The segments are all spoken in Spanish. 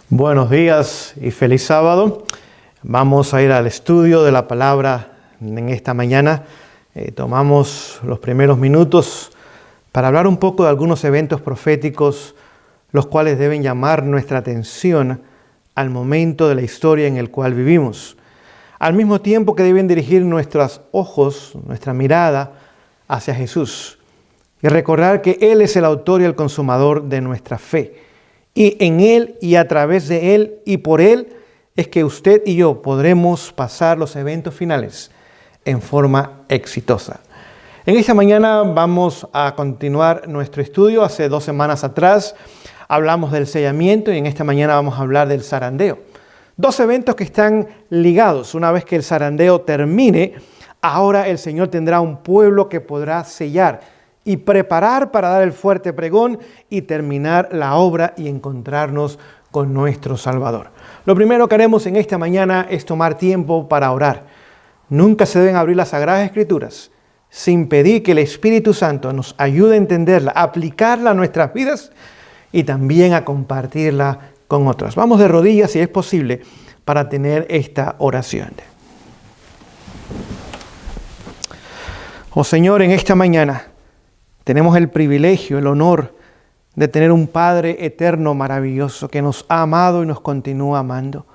Buenos días y feliz sábado. Vamos a ir al estudio de la palabra en esta mañana. Tomamos los primeros minutos para hablar un poco de algunos eventos proféticos, los cuales deben llamar nuestra atención al momento de la historia en el cual vivimos. Al mismo tiempo que deben dirigir nuestros ojos, nuestra mirada hacia Jesús y recordar que Él es el autor y el consumador de nuestra fe. Y en Él y a través de Él y por Él es que usted y yo podremos pasar los eventos finales en forma exitosa. En esta mañana vamos a continuar nuestro estudio. Hace 2 semanas atrás hablamos del sellamiento y en esta mañana vamos a hablar del zarandeo. 2 eventos que están ligados. Una vez que el zarandeo termine, ahora el Señor tendrá un pueblo que podrá sellar y preparar para dar el fuerte pregón y terminar la obra y encontrarnos con nuestro Salvador. Lo primero que haremos en esta mañana es tomar tiempo para orar. Nunca se deben abrir las Sagradas Escrituras sin pedir que el Espíritu Santo nos ayude a entenderla, a aplicarla a nuestras vidas y también a compartirla con otros. Vamos de rodillas, si es posible, para tener esta oración. Oh Señor, en esta mañana tenemos el privilegio, el honor de tener un Padre eterno maravilloso que nos ha amado y nos continúa amando.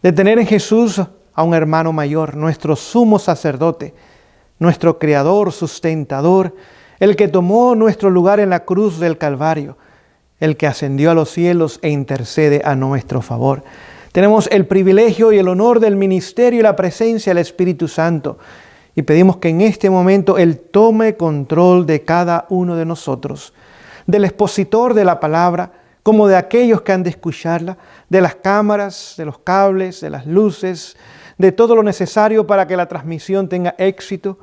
De tener en Jesús a un hermano mayor, nuestro sumo sacerdote, nuestro creador, sustentador, el que tomó nuestro lugar en la cruz del Calvario, el que ascendió a los cielos e intercede a nuestro favor. Tenemos el privilegio y el honor del ministerio y la presencia del Espíritu Santo. Y pedimos que en este momento Él tome control de cada uno de nosotros, del expositor de la palabra, como de aquellos que han de escucharla, de las cámaras, de los cables, de las luces, de todo lo necesario para que la transmisión tenga éxito,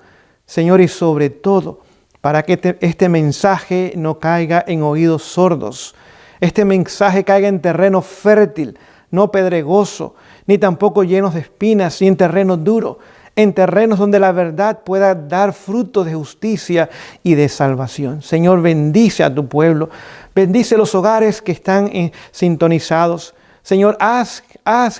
Señor, y sobre todo, para que este mensaje no caiga en oídos sordos, este mensaje caiga en terreno fértil, no pedregoso, ni tampoco llenos de espinas, ni en terreno duro, en terrenos donde la verdad pueda dar frutos de justicia y de salvación. Señor, bendice a tu pueblo, bendice los hogares que están sintonizados. Señor, haz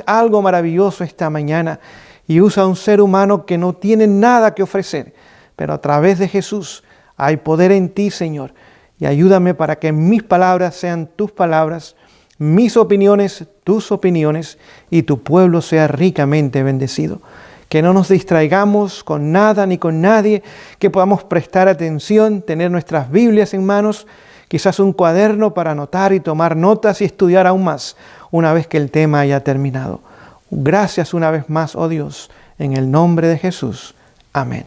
algo maravilloso esta mañana y usa a un ser humano que no tiene nada que ofrecer, pero a través de Jesús hay poder en ti, Señor, y ayúdame para que mis palabras sean tus palabras, mis opiniones, tus opiniones, y tu pueblo sea ricamente bendecido. Que no nos distraigamos con nada ni con nadie, que podamos prestar atención, tener nuestras Biblias en manos, quizás un cuaderno para anotar y tomar notas y estudiar aún más una vez que el tema haya terminado. Gracias una vez más, oh Dios, en el nombre de Jesús. Amén.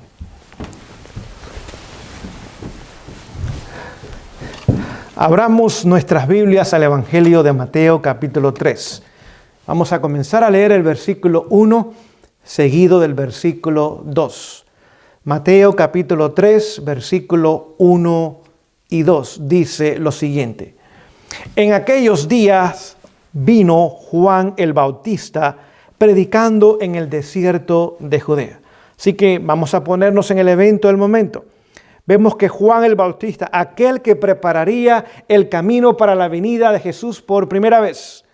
Abramos nuestras Biblias al Evangelio de Mateo capítulo 3. Vamos a comenzar a leer el versículo 1, seguido del versículo 2. Mateo capítulo 3, versículo 1 y 2 dice lo siguiente. En aquellos días vino Juan el Bautista predicando en el desierto de Judea. Así que vamos a ponernos en el evento del momento. Vemos que Juan el Bautista, aquel que prepararía el camino para la venida de Jesús por primera vez,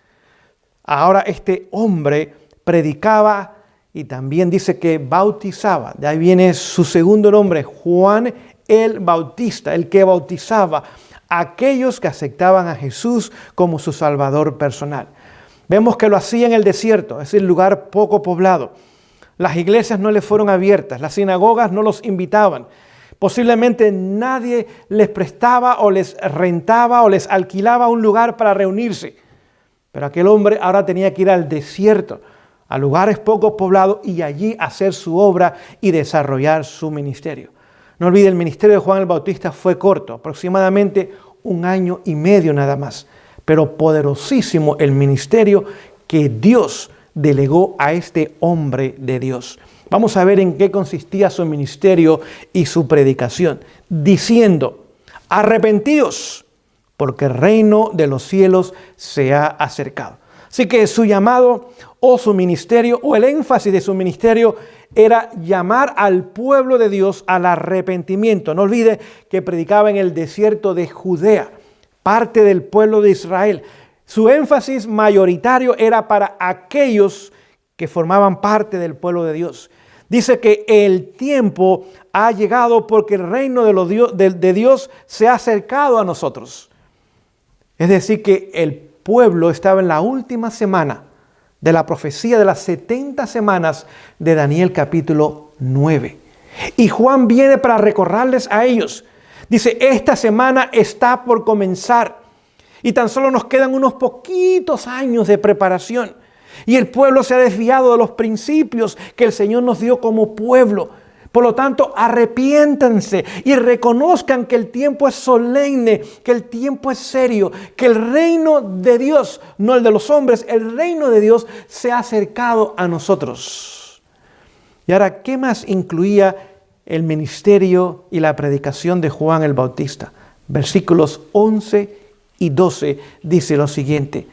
ahora este hombre predicaba y también dice que bautizaba. De ahí viene su segundo nombre, Juan el Bautista, el que bautizaba a aquellos que aceptaban a Jesús como su Salvador personal. Vemos que lo hacía en el desierto, es decir, lugar poco poblado. Las iglesias no le fueron abiertas, las sinagogas no los invitaban. Posiblemente nadie les prestaba o les rentaba o les alquilaba un lugar para reunirse. Pero aquel hombre ahora tenía que ir al desierto, a lugares poco poblados y allí hacer su obra y desarrollar su ministerio. No olvide, el ministerio de Juan el Bautista fue corto, aproximadamente 1 año y medio nada más, pero poderosísimo el ministerio que Dios delegó a este hombre de Dios. Vamos a ver en qué consistía su ministerio y su predicación, diciendo: arrepentíos, porque el reino de los cielos se ha acercado. Así que su llamado o su ministerio o el énfasis de su ministerio era llamar al pueblo de Dios al arrepentimiento. No olvide que predicaba en el desierto de Judea, parte del pueblo de Israel. Su énfasis mayoritario era para aquellos que formaban parte del pueblo de Dios. Dice que el tiempo ha llegado porque el reino de Dios se ha acercado a nosotros. Es decir, que el pueblo estaba en la última semana de la profecía de las 70 semanas de Daniel capítulo 9. Y Juan viene para recordarles a ellos. Dice, esta semana está por comenzar y tan solo nos quedan unos poquitos años de preparación. Y el pueblo se ha desviado de los principios que el Señor nos dio como pueblo. Por lo tanto, arrepiéntanse y reconozcan que el tiempo es solemne, que el tiempo es serio, que el reino de Dios, no el de los hombres, el reino de Dios se ha acercado a nosotros. Y ahora, ¿qué más incluía el ministerio y la predicación de Juan el Bautista? Versículos 11 y 12 dice lo siguiente.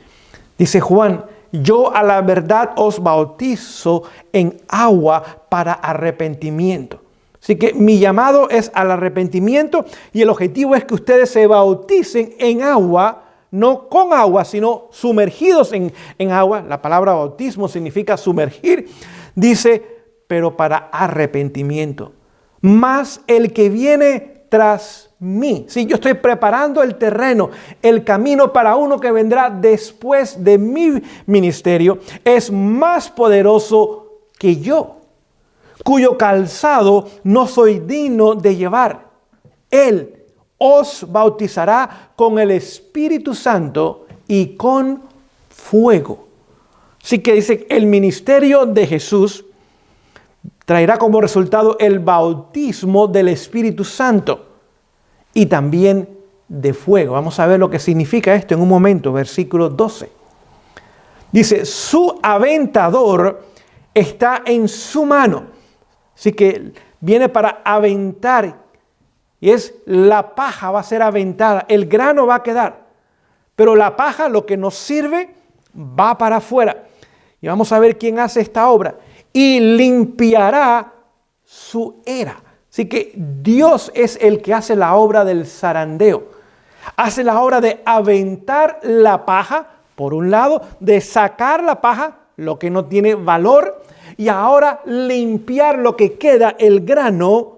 Dice Juan, yo a la verdad os bautizo en agua para arrepentimiento. Así que mi llamado es al arrepentimiento y el objetivo es que ustedes se bauticen en agua, no con agua, sino sumergidos en agua. La palabra bautismo significa sumergir. Dice, pero para arrepentimiento. Más el que viene tras mí. Sí, yo estoy preparando el terreno, el camino para uno que vendrá después de mi ministerio. Es más poderoso que yo, cuyo calzado no soy digno de llevar. Él os bautizará con el Espíritu Santo y con fuego. Así que dice, el ministerio de Jesús traerá como resultado el bautismo del Espíritu Santo y también de fuego. Vamos a ver lo que significa esto en un momento, versículo 12. Dice, su aventador está en su mano. Así que viene para aventar. Y es la paja va a ser aventada. El grano va a quedar. Pero la paja, lo que nos sirve, va para afuera. Y vamos a ver quién hace esta obra. Y limpiará su era. Así que Dios es el que hace la obra del zarandeo. Hace la obra de aventar la paja, por un lado, de sacar la paja, lo que no tiene valor, y ahora limpiar lo que queda, el grano,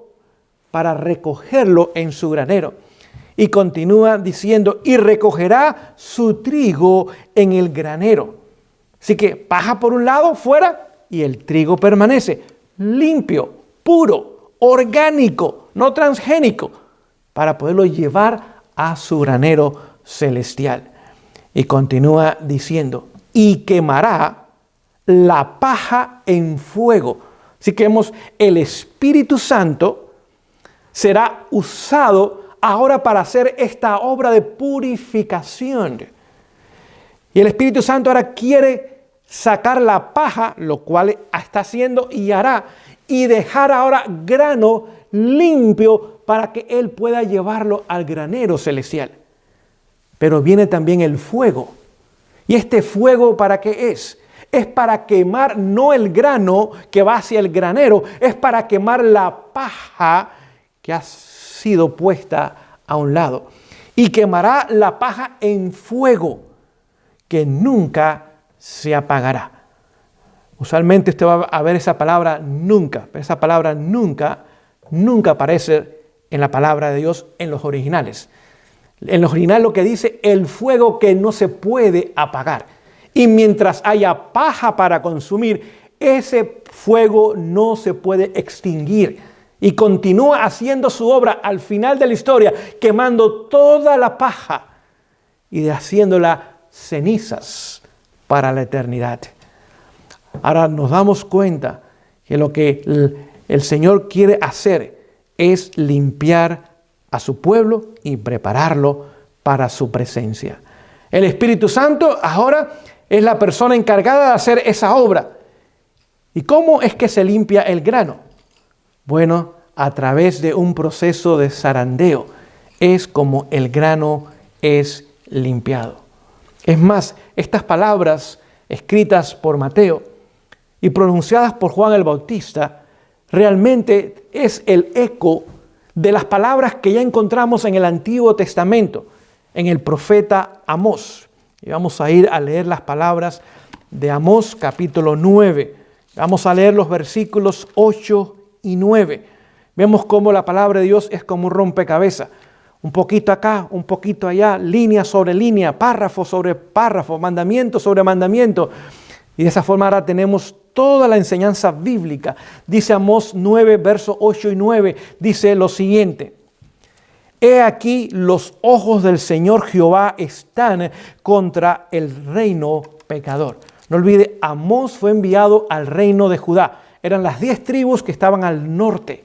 para recogerlo en su granero. Y continúa diciendo, y recogerá su trigo en el granero. Así que paja por un lado, fuera, y el trigo permanece limpio, puro, orgánico, no transgénico, para poderlo llevar a su granero celestial. Y continúa diciendo, y quemará la paja en fuego. Así que vemos, el Espíritu Santo será usado ahora para hacer esta obra de purificación. Y el Espíritu Santo ahora quiere sacar la paja, lo cual está haciendo y hará, y dejar ahora grano limpio para que Él pueda llevarlo al granero celestial. Pero viene también el fuego. ¿Y este fuego para qué es? Es para quemar no el grano que va hacia el granero, es para quemar la paja que ha sido puesta a un lado. Y quemará la paja en fuego que nunca se apagará. Usualmente usted va a ver esa palabra nunca, pero esa palabra nunca aparece en la palabra de Dios en los originales. En los originales lo que dice, el fuego que no se puede apagar. Y mientras haya paja para consumir, ese fuego no se puede extinguir. Y continúa haciendo su obra al final de la historia, quemando toda la paja y haciéndola cenizas para la eternidad. Ahora nos damos cuenta que lo que el Señor quiere hacer es limpiar a su pueblo y prepararlo para su presencia. El Espíritu Santo ahora es la persona encargada de hacer esa obra. ¿Y cómo es que se limpia el grano? Bueno, a través de un proceso de zarandeo. Es como el grano es limpiado. Es más, estas palabras escritas por Mateo y pronunciadas por Juan el Bautista, realmente es el eco de las palabras que ya encontramos en el Antiguo Testamento, en el profeta Amós. Y vamos a ir a leer las palabras de Amós capítulo 9. Vamos a leer los versículos 8 y 9. Vemos cómo la palabra de Dios es como un rompecabezas. Un poquito acá, un poquito allá, línea sobre línea, párrafo sobre párrafo, mandamiento sobre mandamiento. Y de esa forma ahora tenemos toda la enseñanza bíblica. Dice Amós 9, versos 8 y 9, dice lo siguiente: He aquí los ojos del Señor Jehová están contra el reino pecador. No olvide, Amós fue enviado al reino de Judá. Eran las 10 tribus que estaban al norte.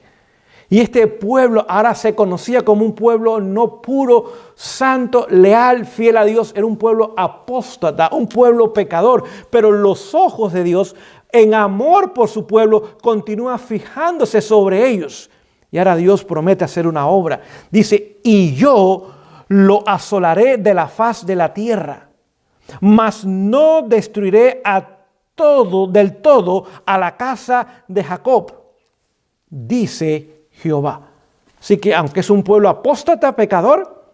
Y este pueblo ahora se conocía como un pueblo no puro, santo, leal, fiel a Dios. Era un pueblo apóstata, un pueblo pecador. Pero los ojos de Dios, en amor por su pueblo, continúan fijándose sobre ellos. Y ahora Dios promete hacer una obra. Dice, y yo lo asolaré de la faz de la tierra, mas no destruiré del todo a la casa de Jacob, dice Jehová. Así que aunque es un pueblo apóstata, pecador,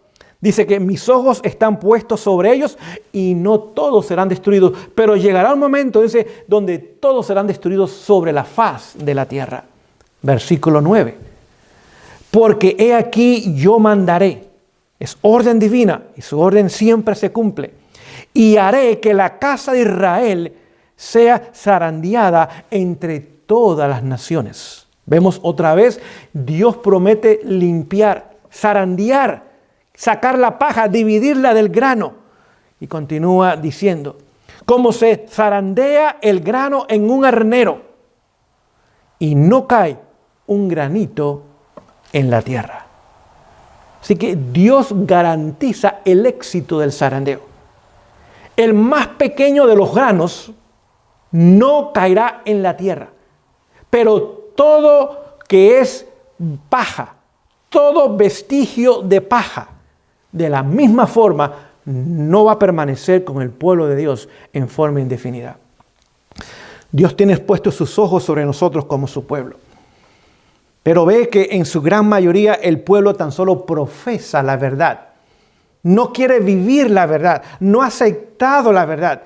dice que mis ojos están puestos sobre ellos y no todos serán destruidos. Pero llegará un momento, dice, donde todos serán destruidos sobre la faz de la tierra. Versículo 9. Porque he aquí yo mandaré. Es orden divina y su orden siempre se cumple. Y haré que la casa de Israel sea zarandeada entre todas las naciones. Vemos otra vez, Dios promete limpiar, zarandear, sacar la paja, dividirla del grano. Y continúa diciendo, como se zarandea el grano en un arnero y no cae un granito en la tierra. Así que Dios garantiza el éxito del zarandeo. El más pequeño de los granos no caerá en la tierra, pero todo que es paja, todo vestigio de paja, de la misma forma, no va a permanecer con el pueblo de Dios en forma indefinida. Dios tiene puestos sus ojos sobre nosotros como su pueblo. Pero ve que en su gran mayoría el pueblo tan solo profesa la verdad. No quiere vivir la verdad, no ha aceptado la verdad.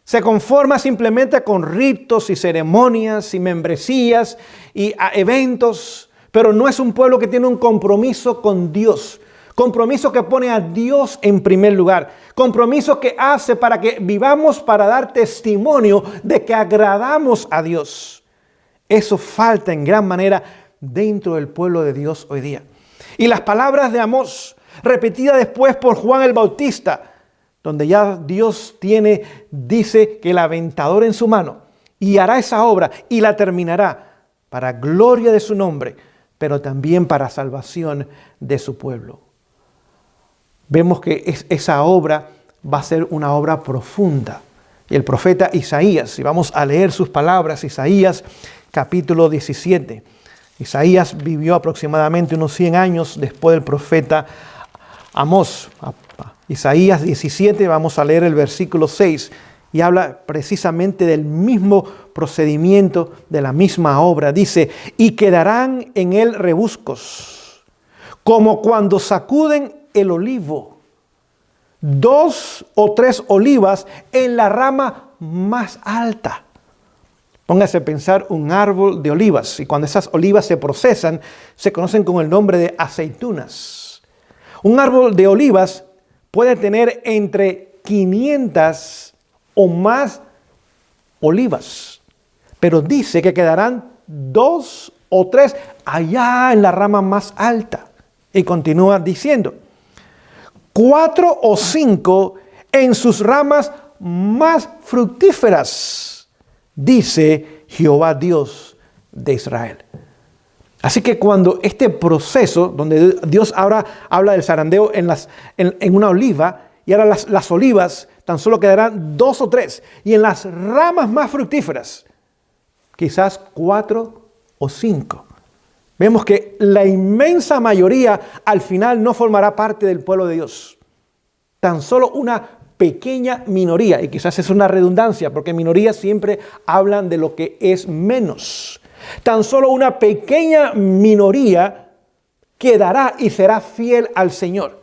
Se conforma simplemente con ritos y ceremonias y membresías y eventos, pero no es un pueblo que tiene un compromiso con Dios. Compromiso que pone a Dios en primer lugar. Compromiso que hace para que vivamos para dar testimonio de que agradamos a Dios. Eso falta en gran manera dentro del pueblo de Dios hoy día. Y las palabras de Amós, repetidas después por Juan el Bautista, donde ya Dios dice que el aventador en su mano y hará esa obra y la terminará para gloria de su nombre, pero también para salvación de su pueblo. Vemos que esa obra va a ser una obra profunda. Y el profeta Isaías, y vamos a leer sus palabras, Isaías capítulo 17. Isaías vivió aproximadamente unos 100 años después del profeta Amós. Isaías 17, vamos a leer el versículo 6 y habla precisamente del mismo procedimiento, de la misma obra. Dice, y quedarán en él rebuscos, como cuando sacuden el olivo, 2 o 3 olivas en la rama más alta. Póngase a pensar un árbol de olivas, y cuando esas olivas se procesan, se conocen con el nombre de aceitunas. Un árbol de olivas puede tener entre 500 o más olivas, pero dice que quedarán 2 o 3 allá en la rama más alta. Y continúa diciendo, 4 o 5 en sus ramas más fructíferas, dice Jehová Dios de Israel. Así que cuando este proceso, donde Dios ahora habla del zarandeo en una oliva, y ahora las olivas tan solo quedarán 2 o 3, y en las ramas más fructíferas, quizás 4 o 5. Vemos que la inmensa mayoría al final no formará parte del pueblo de Dios. Tan solo una pequeña minoría, y quizás es una redundancia, porque minorías siempre hablan de lo que es menos. Tan solo una pequeña minoría quedará y será fiel al Señor.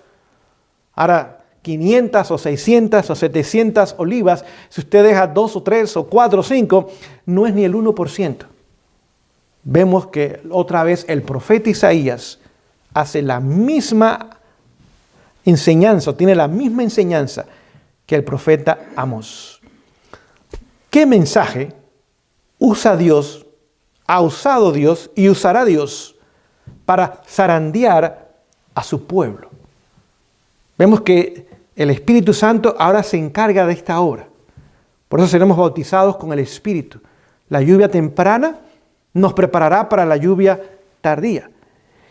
Ahora, 500 o 600 o 700 olivas, si usted deja 2 o 3 o 4 o 5, no es ni el 1%. Vemos que otra vez el profeta Isaías hace la misma enseñanza, tiene la misma enseñanza que el profeta Amós. ¿Qué mensaje ha usado Dios y usará Dios para zarandear a su pueblo? Vemos que el Espíritu Santo ahora se encarga de esta obra. Por eso seremos bautizados con el Espíritu. La lluvia temprana nos preparará para la lluvia tardía.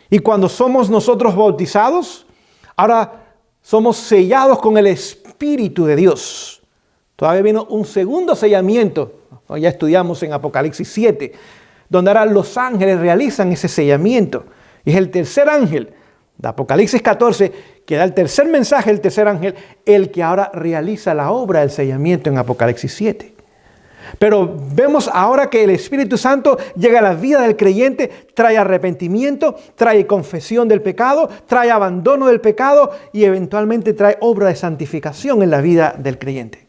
Y cuando somos nosotros bautizados, ahora somos sellados con el Espíritu de Dios. Todavía viene un segundo sellamiento. Ya estudiamos en Apocalipsis 7, donde ahora los ángeles realizan ese sellamiento. Y es el tercer ángel de Apocalipsis 14 que da el tercer mensaje, el tercer ángel, el que ahora realiza la obra del sellamiento en Apocalipsis 7. Pero vemos ahora que el Espíritu Santo llega a la vida del creyente, trae arrepentimiento, trae confesión del pecado, trae abandono del pecado y eventualmente trae obra de santificación en la vida del creyente.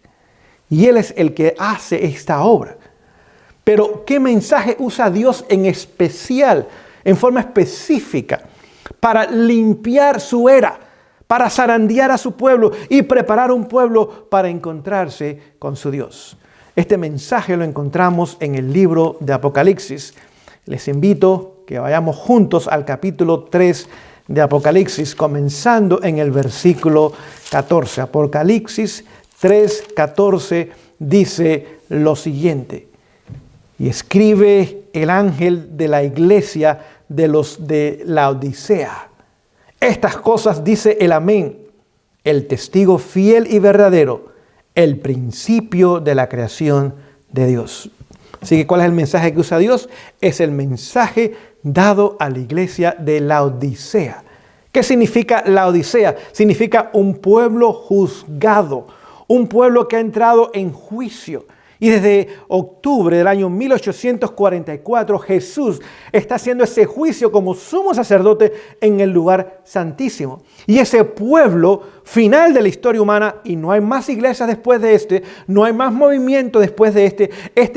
Y Él es el que hace esta obra. Pero ¿qué mensaje usa Dios en especial, en forma específica, para limpiar su era, para zarandear a su pueblo y preparar un pueblo para encontrarse con su Dios? Este mensaje lo encontramos en el libro de Apocalipsis. Les invito que vayamos juntos al capítulo 3 de Apocalipsis, comenzando en el versículo 14. Apocalipsis 3:14 dice lo siguiente: y escribe el ángel de la iglesia de los de Laodicea. Estas cosas dice el Amén, el testigo fiel y verdadero, el principio de la creación de Dios. Así que, ¿cuál es el mensaje que usa Dios? Es el mensaje dado a la iglesia de Laodicea. ¿Qué significa Laodicea? Significa un pueblo juzgado, un pueblo que ha entrado en juicio. Y desde octubre del año 1844, Jesús está haciendo ese juicio como sumo sacerdote en el lugar santísimo. Y ese pueblo final de la historia humana, y no hay más iglesias después de este, no hay más movimiento después de este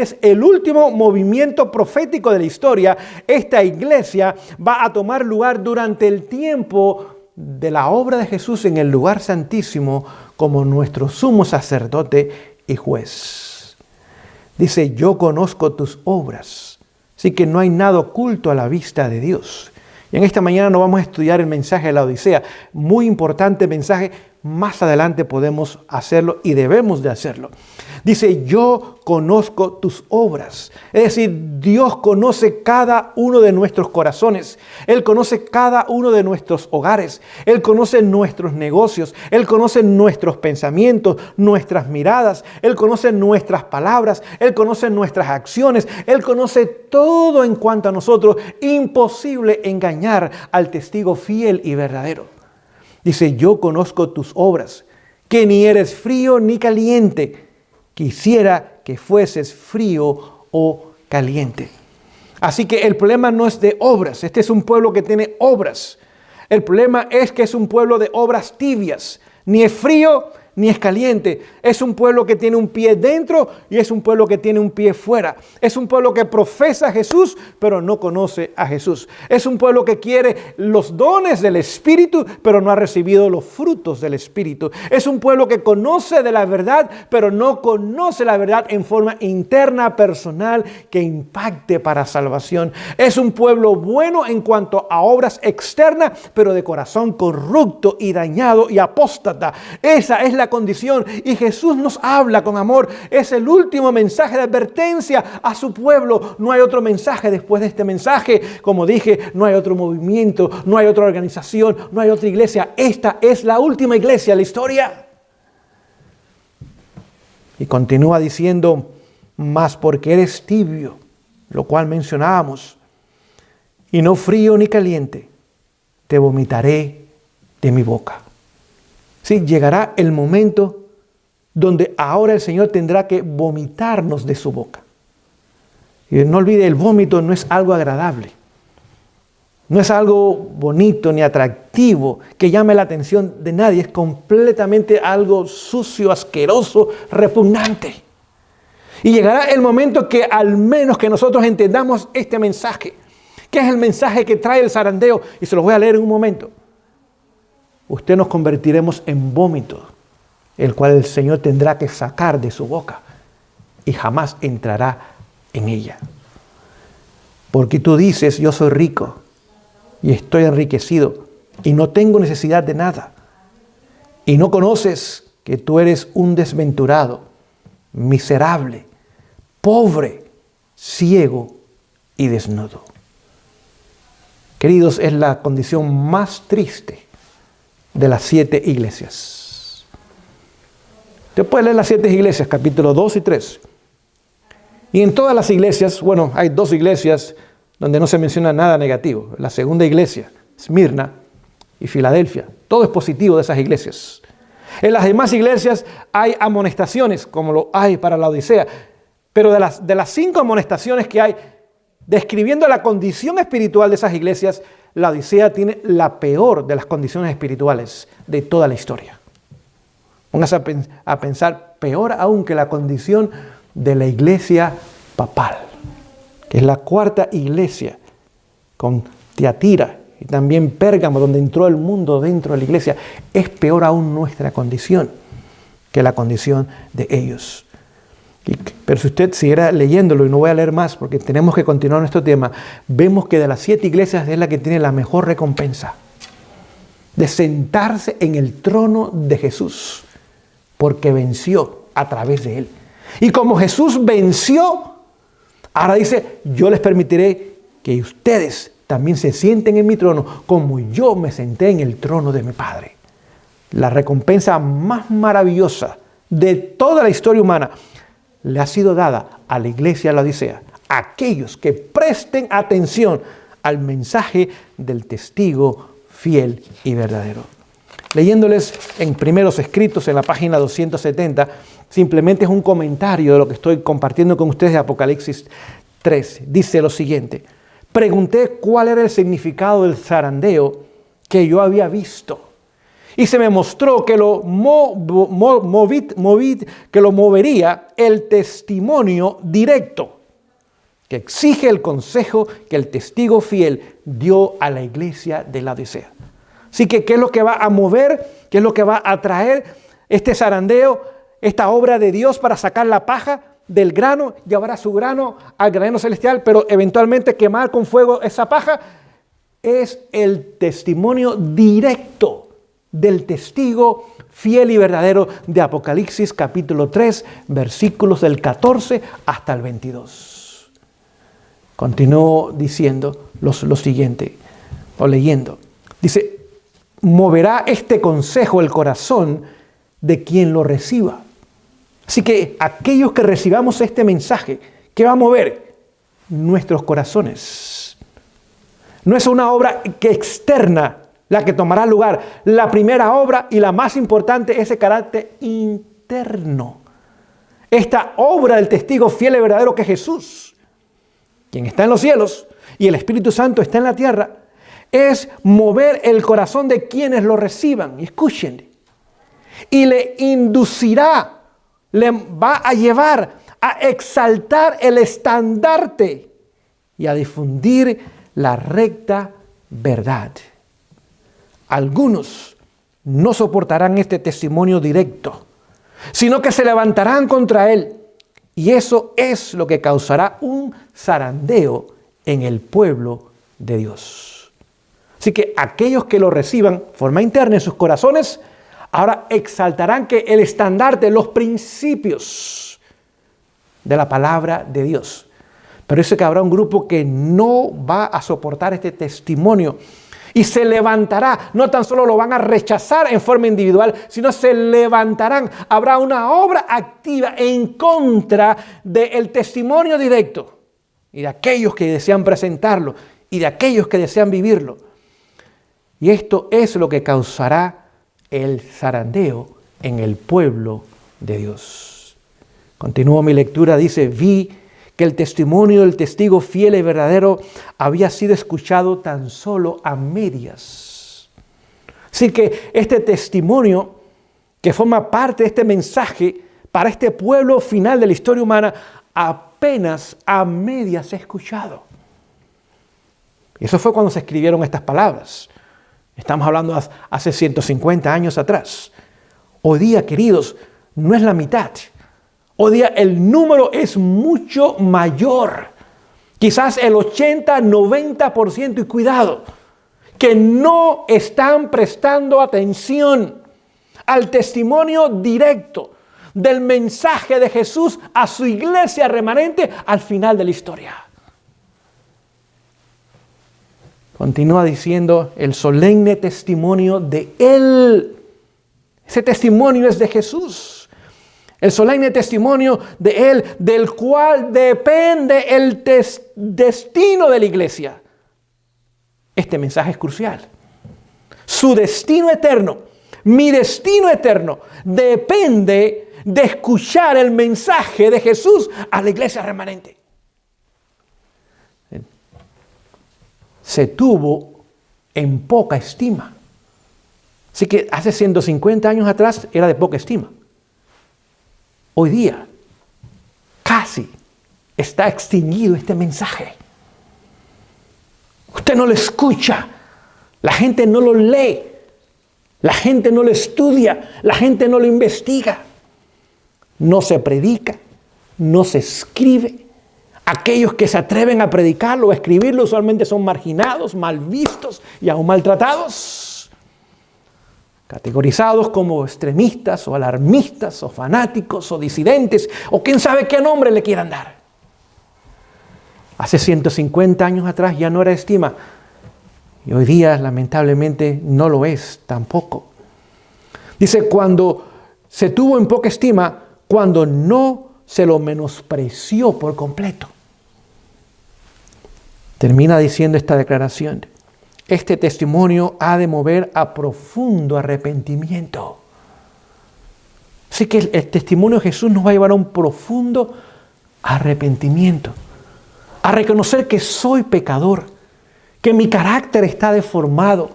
es el último movimiento profético de la historia. Esta iglesia va a tomar lugar durante el tiempo de la obra de Jesús en el lugar santísimo como nuestro sumo sacerdote y juez. Dice, yo conozco tus obras, así que no hay nada oculto a la vista de Dios. Y en esta mañana nos vamos a estudiar el mensaje de la Odisea. Muy importante mensaje, más adelante podemos hacerlo y debemos de hacerlo. Dice, yo conozco tus obras. Es decir, Dios conoce cada uno de nuestros corazones. Él conoce cada uno de nuestros hogares. Él conoce nuestros negocios. Él conoce nuestros pensamientos, nuestras miradas. Él conoce nuestras palabras. Él conoce nuestras acciones. Él conoce todo en cuanto a nosotros. Imposible engañar al testigo fiel y verdadero. Dice, yo conozco tus obras, que ni eres frío ni caliente. Quisiera que fueses frío o caliente. Así que el problema no es de obras. Este es un pueblo que tiene obras. El problema es que es un pueblo de obras tibias. Ni es frío ni es caliente. Es un pueblo que tiene un pie dentro y es un pueblo que tiene un pie fuera. Es un pueblo que profesa a Jesús, pero no conoce a Jesús. Es un pueblo que quiere los dones del Espíritu, pero no ha recibido los frutos del Espíritu. Es un pueblo que conoce de la verdad, pero no conoce la verdad en forma interna, personal, que impacte para salvación. Es un pueblo bueno en cuanto a obras externas, pero de corazón corrupto y dañado y apóstata. Esa es la condición, y Jesús nos habla con amor. Es el último mensaje de advertencia a su pueblo. No hay otro mensaje después de este mensaje. Como dije, no hay otro movimiento, no hay otra organización, no hay otra iglesia. Esta es la última iglesia de la historia. Y continúa diciendo, mas porque eres tibio, lo cual mencionábamos, y no frío ni caliente, te vomitaré de mi boca. Sí, llegará el momento donde ahora el Señor tendrá que vomitarnos de su boca. Y no olvide, el vómito no es algo agradable. No es algo bonito ni atractivo que llame la atención de nadie. Es completamente algo sucio, asqueroso, repugnante. Y llegará el momento que al menos que nosotros entendamos este mensaje, que es el mensaje que trae el zarandeo, y se los voy a leer en un momento. Usted nos convertiremos en vómito, el cual el Señor tendrá que sacar de su boca y jamás entrará en ella. Porque tú dices, yo soy rico y estoy enriquecido y no tengo necesidad de nada. Y no conoces que tú eres un desventurado, miserable, pobre, ciego y desnudo. Queridos, es la condición más triste de las 7 iglesias. Usted puede leer las 7 iglesias, capítulos 2 y 3. Y en todas las iglesias, bueno, hay 2 iglesias donde no se menciona nada negativo. La segunda iglesia, Esmirna y Filadelfia. Todo es positivo de esas iglesias. En las demás iglesias hay amonestaciones, como lo hay para la Odisea. Pero de las 5 amonestaciones que hay, describiendo la condición espiritual de esas iglesias, la Odisea tiene la peor de las condiciones espirituales de toda la historia. Póngase a pensar, peor aún que la condición de la iglesia papal, que es la 4ª iglesia, con Tiatira y también Pérgamo, donde entró el mundo dentro de la iglesia. Es peor aún nuestra condición que la condición de ellos. Pero si usted siguiera leyéndolo, y no voy a leer más porque tenemos que continuar nuestro tema, vemos que de las 7 iglesias es la que tiene la mejor recompensa de sentarse en el trono de Jesús, porque venció a través de él. Y como Jesús venció, ahora dice, yo les permitiré que ustedes también se sienten en mi trono, como yo me senté en el trono de mi Padre. La recompensa más maravillosa de toda la historia humana le ha sido dada a la iglesia de la Odisea, a aquellos que presten atención al mensaje del testigo fiel y verdadero. Leyéndoles en primeros escritos en la página 270, simplemente es un comentario de lo que estoy compartiendo con ustedes de Apocalipsis 3. Dice lo siguiente: pregunté cuál era el significado del zarandeo que yo había visto. Y se me mostró que lo movería el testimonio directo, que exige el consejo que el testigo fiel dio a la iglesia de la Odisea. Así que, ¿qué es lo que va a mover? ¿Qué es lo que va a traer este zarandeo, esta obra de Dios para sacar la paja del grano, llevar a su grano al granero celestial, pero eventualmente quemar con fuego esa paja? Es el testimonio directo del testigo fiel y verdadero de Apocalipsis capítulo 3, versículos del 14 hasta el 22. Continúo diciendo lo siguiente, o leyendo. Dice, moverá este consejo el corazón de quien lo reciba. Así que aquellos que recibamos este mensaje, ¿qué va a mover? Nuestros corazones. No es una obra que externa la que tomará lugar. La primera obra y la más importante es de carácter interno. Esta obra del testigo fiel y verdadero que es Jesús, quien está en los cielos y el Espíritu Santo está en la tierra, es mover el corazón de quienes lo reciban. Escuchen. Y le inducirá, le va a llevar a exaltar el estandarte y a difundir la recta verdad. Algunos no soportarán este testimonio directo, sino que se levantarán contra él. Y eso es lo que causará un zarandeo en el pueblo de Dios. Así que aquellos que lo reciban, forma interna en sus corazones, ahora exaltarán que el estandarte, los principios de la palabra de Dios. Pero eso que habrá un grupo que no va a soportar este testimonio y se levantará. No tan solo lo van a rechazar en forma individual, sino se levantarán. Habrá una obra activa en contra del testimonio directo y de aquellos que desean presentarlo y de aquellos que desean vivirlo. Y esto es lo que causará el zarandeo en el pueblo de Dios. Continúo mi lectura, dice, vi que el testimonio del testigo fiel y verdadero había sido escuchado tan solo a medias. Así que este testimonio que forma parte de este mensaje para este pueblo final de la historia humana apenas a medias he escuchado. Y eso fue cuando se escribieron estas palabras. Estamos hablando hace 150 años atrás. Hoy día, queridos, no es la mitad. Hoy día el número es mucho mayor. Quizás el 80, 90%, y cuidado, que no están prestando atención al testimonio directo del mensaje de Jesús a su iglesia remanente al final de la historia. Continúa diciendo el solemne testimonio de Él. Ese testimonio es de Jesús. El solemne testimonio de Él, del cual depende el destino de la iglesia. Este mensaje es crucial. Su destino eterno, mi destino eterno, depende de escuchar el mensaje de Jesús a la iglesia remanente. Se tuvo en poca estima. Así que hace 150 años atrás era de poca estima. Hoy día casi está extinguido este mensaje. Usted no lo escucha, la gente no lo lee, la gente no lo estudia, la gente no lo investiga. No se predica, no se escribe. Aquellos que se atreven a predicarlo o a escribirlo usualmente son marginados, mal vistos y aún maltratados, categorizados como extremistas o alarmistas o fanáticos o disidentes o quién sabe qué nombre le quieran dar. Hace 150 años atrás ya no era estima y hoy día lamentablemente no lo es tampoco. Dice, cuando se tuvo en poca estima, cuando no se lo menospreció por completo. Termina diciendo esta declaración: este testimonio ha de mover a profundo arrepentimiento. Así que el testimonio de Jesús nos va a llevar a un profundo arrepentimiento, a reconocer que soy pecador, que mi carácter está deformado,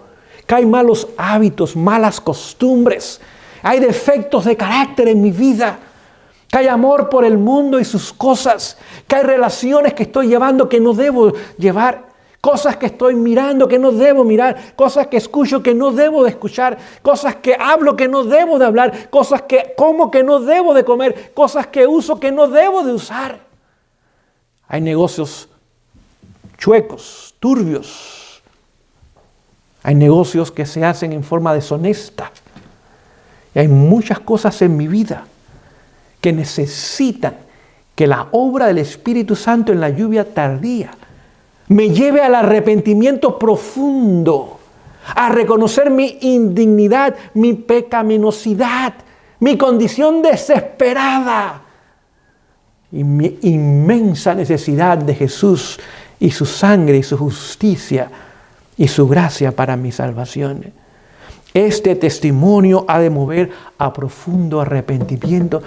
que hay malos hábitos, malas costumbres, hay defectos de carácter en mi vida, que hay amor por el mundo y sus cosas, que hay relaciones que estoy llevando que no debo llevar, cosas que estoy mirando que no debo mirar, cosas que escucho que no debo de escuchar, cosas que hablo que no debo de hablar, cosas que como que no debo de comer, cosas que uso que no debo de usar. Hay negocios chuecos, turbios. Hay negocios que se hacen en forma deshonesta. Y hay muchas cosas en mi vida que necesitan que la obra del Espíritu Santo en la lluvia tardía me lleve al arrepentimiento profundo, a reconocer mi indignidad, mi pecaminosidad, mi condición desesperada y mi inmensa necesidad de Jesús y su sangre y su justicia y su gracia para mi salvación. Este testimonio ha de mover a profundo arrepentimiento.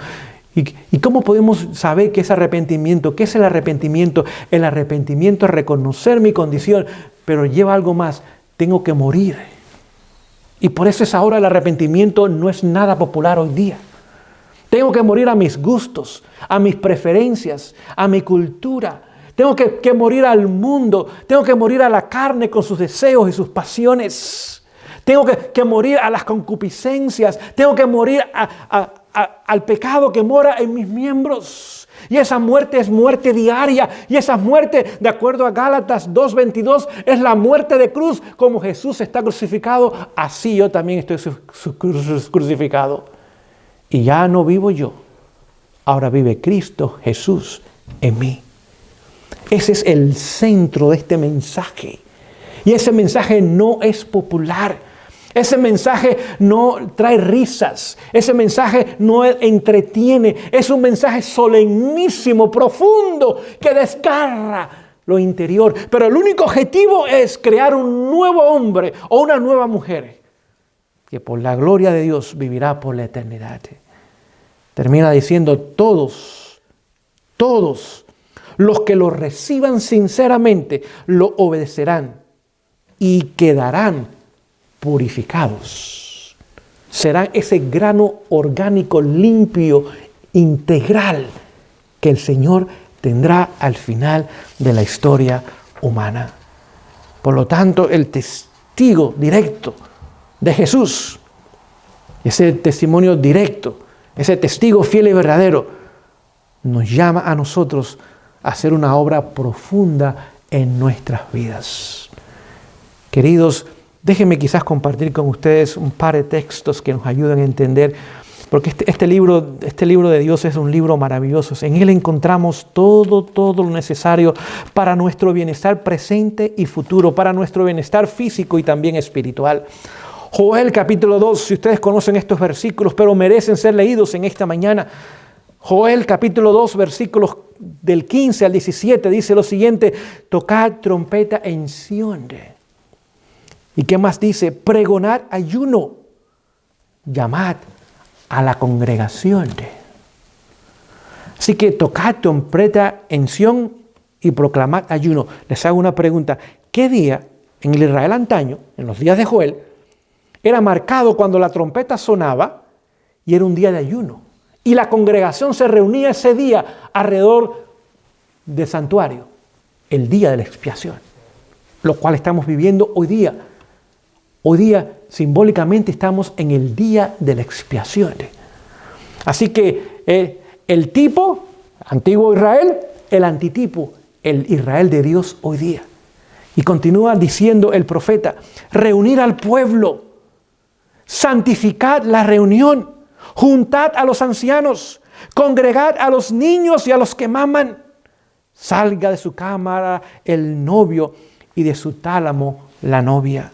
¿Y cómo podemos saber qué es arrepentimiento? ¿Qué es el arrepentimiento? El arrepentimiento es reconocer mi condición, pero lleva algo más. Tengo que morir. Y por eso es ahora el arrepentimiento no es nada popular hoy día. Tengo que morir a mis gustos, a mis preferencias, a mi cultura. Tengo que morir al mundo. Tengo que morir a la carne con sus deseos y sus pasiones. Tengo que morir a las concupiscencias. Tengo que morir al pecado que mora en mis miembros. Y esa muerte es muerte diaria. Y esa muerte, de acuerdo a Gálatas 2:22, es la muerte de cruz. Como Jesús está crucificado, así yo también estoy crucificado. Y ya no vivo yo. Ahora vive Cristo Jesús en mí. Ese es el centro de este mensaje. Y ese mensaje no es popular. Ese mensaje no trae risas. Ese mensaje no entretiene. Es un mensaje solemnísimo, profundo, que desgarra lo interior. Pero el único objetivo es crear un nuevo hombre o una nueva mujer que por la gloria de Dios vivirá por la eternidad. Termina diciendo, todos los que lo reciban sinceramente lo obedecerán y quedarán purificados. Serán ese grano orgánico limpio, integral, que el Señor tendrá al final de la historia humana. Por lo tanto, el testigo directo de Jesús, ese testimonio directo, ese testigo fiel y verdadero, nos llama a nosotros a hacer una obra profunda en nuestras vidas. Queridos, déjenme quizás compartir con ustedes un par de textos que nos ayuden a entender, porque este libro de Dios es un libro maravilloso. En él encontramos todo lo necesario para nuestro bienestar presente y futuro, para nuestro bienestar físico y también espiritual. Joel capítulo 2, si ustedes conocen estos versículos, pero merecen ser leídos en esta mañana. Joel capítulo 2, versículos del 15 al 17, dice lo siguiente: tocad trompeta en Sión. ¿Y qué más dice? Pregonad ayuno, llamad a la congregación. Así que tocad trompeta en Sión y proclamad ayuno. Les hago una pregunta. ¿Qué día en el Israel antaño, en los días de Joel, era marcado cuando la trompeta sonaba y era un día de ayuno? Y la congregación se reunía ese día alrededor del santuario, el día de la expiación, lo cual estamos viviendo hoy día. Hoy día, simbólicamente, estamos en el día de la expiación. Así que el tipo, antiguo Israel, el antitipo, el Israel de Dios hoy día. Y continúa diciendo el profeta: reunir al pueblo, santificad la reunión, juntad a los ancianos, congregad a los niños y a los que maman. Salga de su cámara el novio y de su tálamo la novia.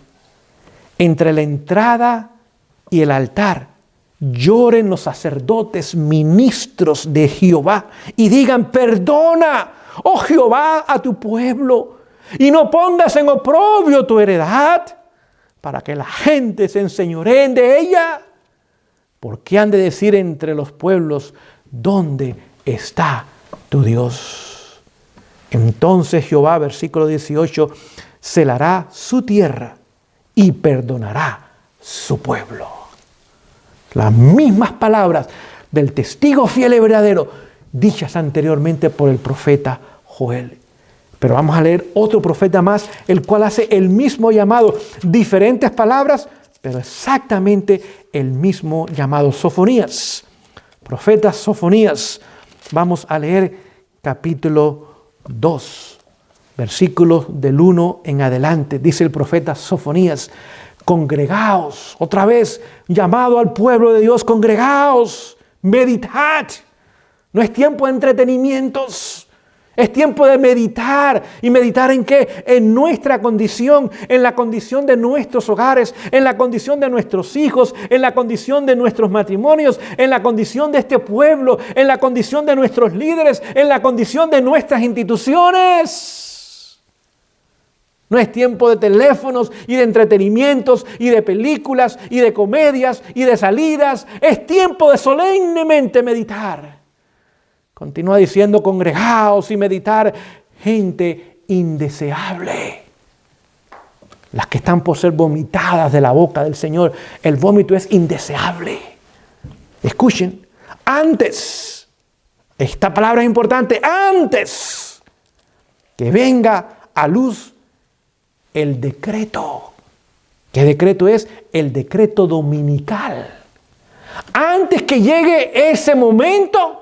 Entre la entrada y el altar lloren los sacerdotes ministros de Jehová y digan: perdona, oh Jehová, a tu pueblo, y no pongas en oprobio tu heredad, para que la gente se enseñoreen de ella. Porque han de decir entre los pueblos: ¿dónde está tu Dios? Entonces Jehová, versículo 18, celará su tierra y perdonará su pueblo. Las mismas palabras del testigo fiel y verdadero dichas anteriormente por el profeta Joel. Pero vamos a leer otro profeta más, el cual hace el mismo llamado, diferentes palabras, pero exactamente el mismo llamado. Sofonías, profeta Sofonías. Vamos a leer capítulo 2, versículos del 1 en adelante. Dice el profeta Sofonías: congregaos, otra vez llamado al pueblo de Dios, congregaos, meditad. No es tiempo de entretenimientos. Es tiempo de meditar. ¿Y meditar en qué? En nuestra condición, en la condición de nuestros hogares, en la condición de nuestros hijos, en la condición de nuestros matrimonios, en la condición de este pueblo, en la condición de nuestros líderes, en la condición de nuestras instituciones. No es tiempo de teléfonos y de entretenimientos y de películas y de comedias y de salidas. Es tiempo de solemnemente meditar. Continúa diciendo: congregaos y meditar, gente indeseable. Las que están por ser vomitadas de la boca del Señor. El vómito es indeseable. Escuchen, antes, esta palabra es importante, antes que venga a luz el decreto. ¿Qué decreto es? El decreto dominical. Antes que llegue ese momento,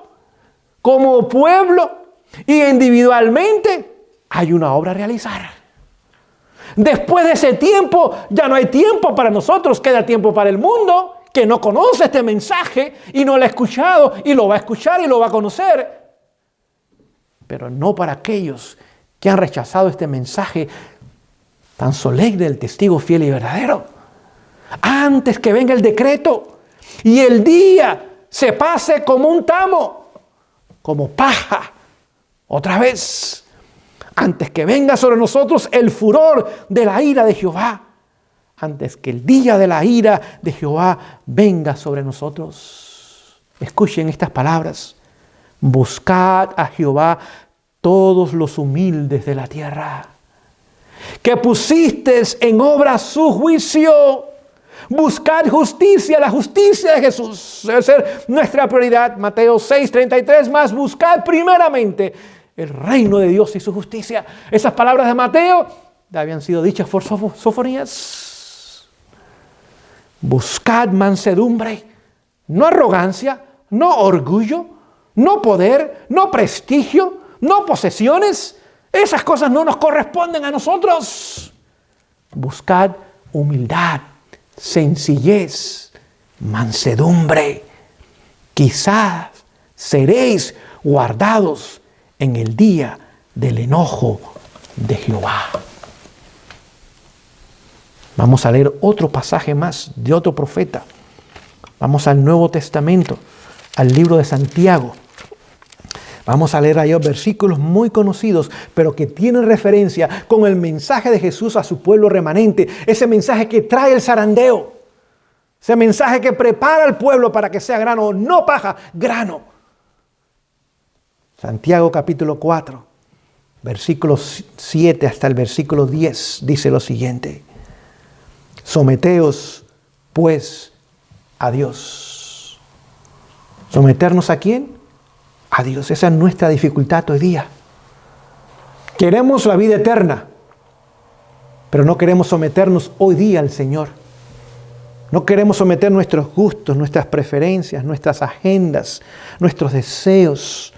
como pueblo y individualmente, hay una obra a realizar. Después de ese tiempo, ya no hay tiempo para nosotros, queda tiempo para el mundo, que no conoce este mensaje y no lo ha escuchado y lo va a escuchar y lo va a conocer. Pero no para aquellos que han rechazado este mensaje tan solemne del testigo fiel y verdadero. Antes que venga el decreto y el día se pase como un tamo, como paja, otra vez, antes que venga sobre nosotros el furor de la ira de Jehová, antes que el día de la ira de Jehová venga sobre nosotros. Escuchen estas palabras. Buscad a Jehová todos los humildes de la tierra, que pusiste en obra su juicio. Buscad justicia, la justicia de Jesús debe ser nuestra prioridad. Mateo 6:33, más buscad primeramente el reino de Dios y su justicia. Esas palabras de Mateo habían sido dichas por Sofonías. Buscad mansedumbre, no arrogancia, no orgullo, no poder, no prestigio, no posesiones. Esas cosas no nos corresponden a nosotros. Buscad humildad, sencillez, mansedumbre. Quizás seréis guardados en el día del enojo de Jehová. Vamos a leer otro pasaje más de otro profeta. Vamos al Nuevo Testamento, al libro de Santiago. Vamos a leer ahí versículos muy conocidos, pero que tienen referencia con el mensaje de Jesús a su pueblo remanente. Ese mensaje que trae el zarandeo. Ese mensaje que prepara al pueblo para que sea grano, no paja, grano. Santiago capítulo 4, versículos 7 hasta el versículo 10, dice lo siguiente. Someteos, pues, a Dios. ¿Someternos a quién? A Dios. Esa es nuestra dificultad hoy día. Queremos la vida eterna, pero no queremos someternos hoy día al Señor. No queremos someter nuestros gustos, nuestras preferencias, nuestras agendas, nuestros deseos.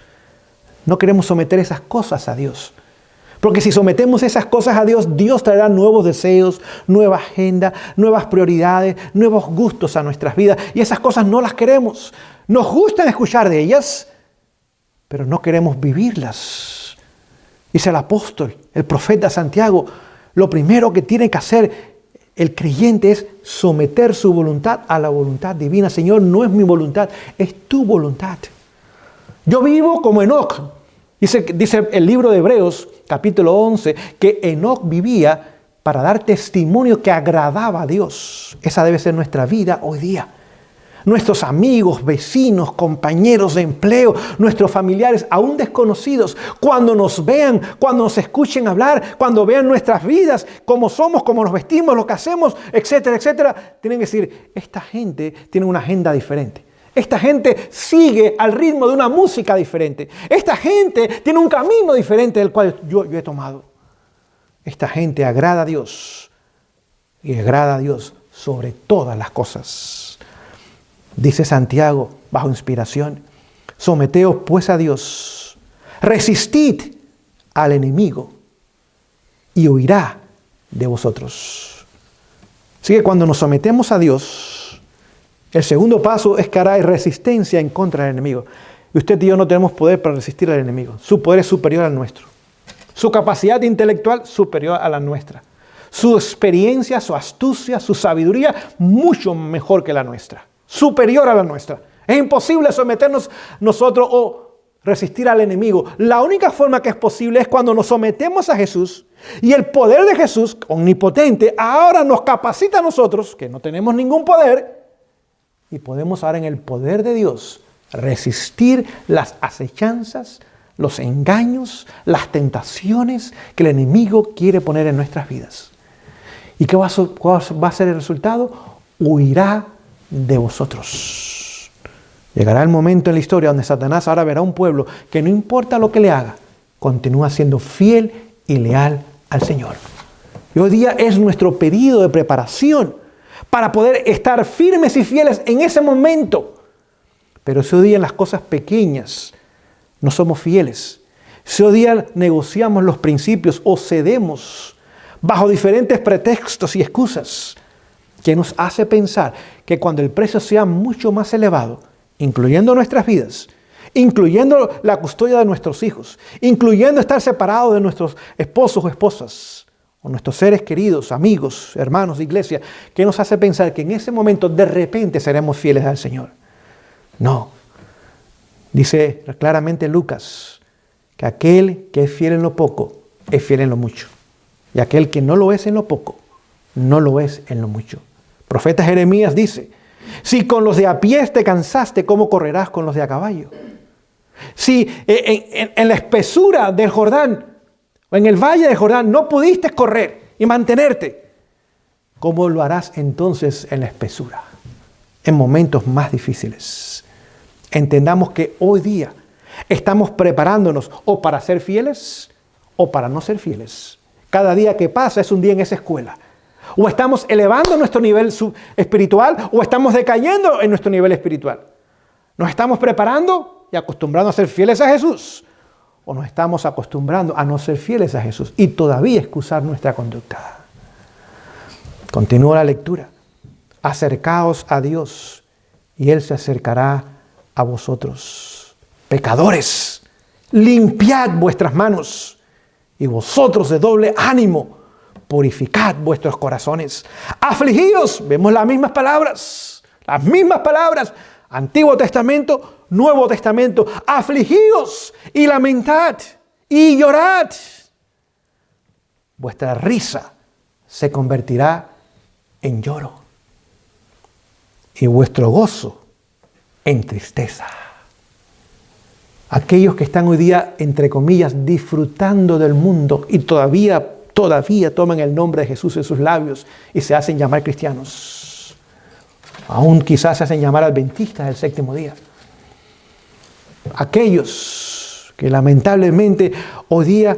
No queremos someter esas cosas a Dios. Porque si sometemos esas cosas a Dios, Dios traerá nuevos deseos, nueva agenda, nuevas prioridades, nuevos gustos a nuestras vidas. Y esas cosas no las queremos. Nos gustan escuchar de ellas, pero no queremos vivirlas. Dice el apóstol, el profeta Santiago, lo primero que tiene que hacer el creyente es someter su voluntad a la voluntad divina. Señor, no es mi voluntad, es tu voluntad. Yo vivo como Enoc. Dice el libro de Hebreos, capítulo 11, que Enoc vivía para dar testimonio que agradaba a Dios. Esa debe ser nuestra vida hoy día. Nuestros amigos, vecinos, compañeros de empleo, nuestros familiares, aún desconocidos, cuando nos vean, cuando nos escuchen hablar, cuando vean nuestras vidas, cómo somos, cómo nos vestimos, lo que hacemos, etcétera, etcétera, tienen que decir, esta gente tiene una agenda diferente. Esta gente sigue al ritmo de una música diferente. Esta gente tiene un camino diferente del cual yo he tomado. Esta gente agrada a Dios y agrada a Dios sobre todas las cosas. Dice Santiago, bajo inspiración, someteos pues a Dios, resistid al enemigo y huirá de vosotros. Así que cuando nos sometemos a Dios, el segundo paso es que hará resistencia en contra del enemigo. Y usted y yo no tenemos poder para resistir al enemigo. Su poder es superior al nuestro. Su capacidad intelectual superior a la nuestra. Su experiencia, su astucia, su sabiduría, mucho mejor que la nuestra. Superior a la nuestra. Es imposible someternos nosotros o resistir al enemigo. La única forma que es posible es cuando nos sometemos a Jesús y el poder de Jesús, omnipotente, ahora nos capacita a nosotros, que no tenemos ningún poder, y podemos ahora en el poder de Dios resistir las acechanzas, los engaños, las tentaciones que el enemigo quiere poner en nuestras vidas. ¿Y qué va a ser el resultado? Huirá de vosotros. Llegará el momento en la historia donde Satanás ahora verá un pueblo que no importa lo que le haga, continúa siendo fiel y leal al Señor. Y hoy día es nuestro periodo de preparación para poder estar firmes y fieles en ese momento. Pero si hoy día en las cosas pequeñas no somos fieles, si hoy día negociamos los principios o cedemos bajo diferentes pretextos y excusas, que nos hace pensar que cuando el precio sea mucho más elevado, incluyendo nuestras vidas, incluyendo la custodia de nuestros hijos, incluyendo estar separados de nuestros esposos o esposas, o nuestros seres queridos, amigos, hermanos de iglesia, que nos hace pensar que en ese momento de repente seremos fieles al Señor. No. Dice claramente Lucas que aquel que es fiel en lo poco, es fiel en lo mucho. Y aquel que no lo es en lo poco, no lo es en lo mucho. El profeta Jeremías dice Si con los de a pie te cansaste, ¿cómo correrás con los de a caballo? Si en la espesura del Jordán o en el valle del Jordán no pudiste correr y mantenerte, ¿cómo lo harás entonces en la espesura? En momentos más difíciles. Entendamos que hoy día estamos preparándonos o para ser fieles o para no ser fieles. Cada día que pasa es un día en esa escuela. O estamos elevando nuestro nivel espiritual o estamos decayendo en nuestro nivel espiritual. Nos estamos preparando y acostumbrando a ser fieles a Jesús, o nos estamos acostumbrando a no ser fieles a Jesús y todavía excusar nuestra conducta. Continúa la lectura. Acercaos a Dios y Él se acercará a vosotros. Pecadores, limpiad vuestras manos y vosotros de doble ánimo, purificad vuestros corazones. Afligíos, vemos las mismas palabras, Antiguo Testamento, Nuevo Testamento. Afligíos y lamentad y llorad. Vuestra risa se convertirá en lloro y vuestro gozo en tristeza. Aquellos que están hoy día, entre comillas, disfrutando del mundo y todavía toman el nombre de Jesús en sus labios y se hacen llamar cristianos. Aún quizás se hacen llamar adventistas del séptimo día. Aquellos que lamentablemente hoy día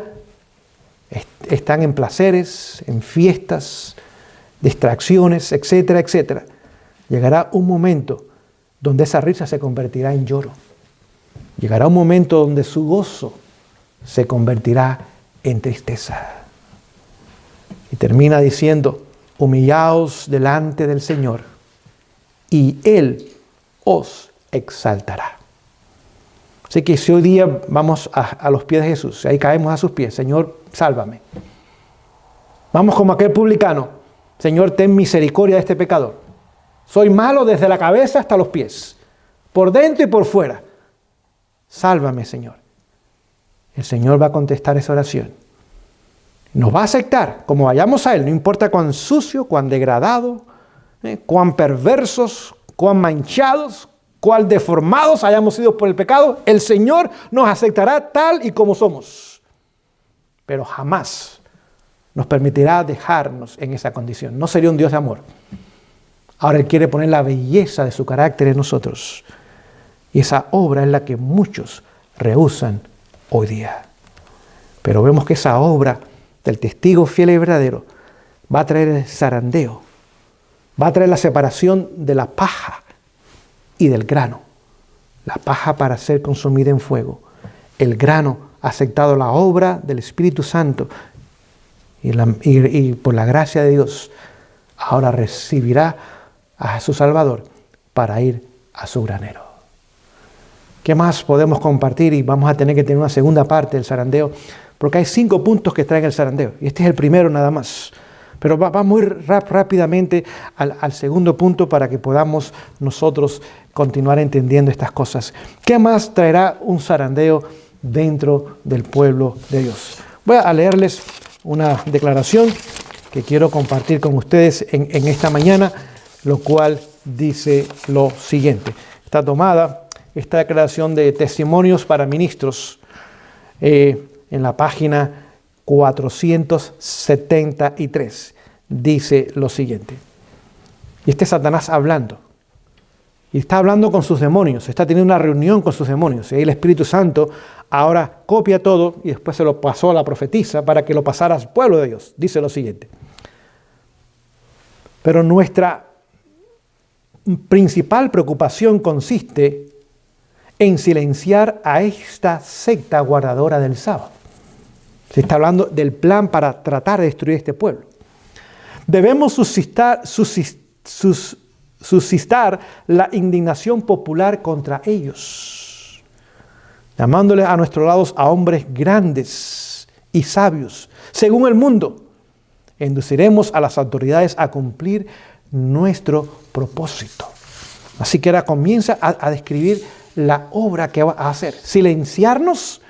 están en placeres, en fiestas, distracciones, etcétera, etcétera. Llegará un momento donde esa risa se convertirá en lloro. Llegará un momento donde su gozo se convertirá en tristeza. Y termina diciendo, humillaos delante del Señor y Él os exaltará. Así que si hoy día vamos a los pies de Jesús, si ahí caemos a sus pies, Señor, sálvame. Vamos como aquel publicano, Señor, ten misericordia de este pecador. Soy malo desde la cabeza hasta los pies, por dentro y por fuera. Sálvame, Señor. El Señor va a contestar esa oración. Nos va a aceptar como vayamos a Él, no importa cuán sucio, cuán degradado, cuán perversos, cuán manchados, cuán deformados hayamos sido por el pecado. El Señor nos aceptará tal y como somos. Pero jamás nos permitirá dejarnos en esa condición. No sería un Dios de amor. Ahora Él quiere poner la belleza de su carácter en nosotros. Y esa obra es la que muchos rehúsan hoy día. Pero vemos que esa obra del testigo fiel y verdadero va a traer el zarandeo, va a traer la separación de la paja y del grano. La paja para ser consumida en fuego. El grano ha aceptado la obra del Espíritu Santo y por la gracia de Dios ahora recibirá a su Salvador para ir a su granero. ¿Qué más podemos compartir? Y vamos a tener que tener una segunda parte del zarandeo, porque hay 5 puntos que traen el zarandeo, y este es el primero nada más. Pero vamos a ir rápidamente al segundo punto para que podamos nosotros continuar entendiendo estas cosas. ¿Qué más traerá un zarandeo dentro del pueblo de Dios? Voy a leerles una declaración que quiero compartir con ustedes en esta mañana, lo cual dice lo siguiente. Está tomada esta declaración de Testimonios para Ministros en la página 473. Dice lo siguiente. Y este es Satanás hablando. Y está hablando con sus demonios. Está teniendo una reunión con sus demonios. Y ahí el Espíritu Santo ahora copia todo y después se lo pasó a la profetisa para que lo pasara al pueblo de Dios. Dice lo siguiente. Pero nuestra principal preocupación consiste en silenciar a esta secta guardadora del sábado. Se está hablando del plan para tratar de destruir este pueblo. Debemos suscitar la indignación popular contra ellos, llamándoles a nuestros lados a hombres grandes y sabios, según el mundo. Induciremos a las autoridades a cumplir nuestro propósito. Así que ahora comienza a describir la obra que va a hacer. Silenciarnos.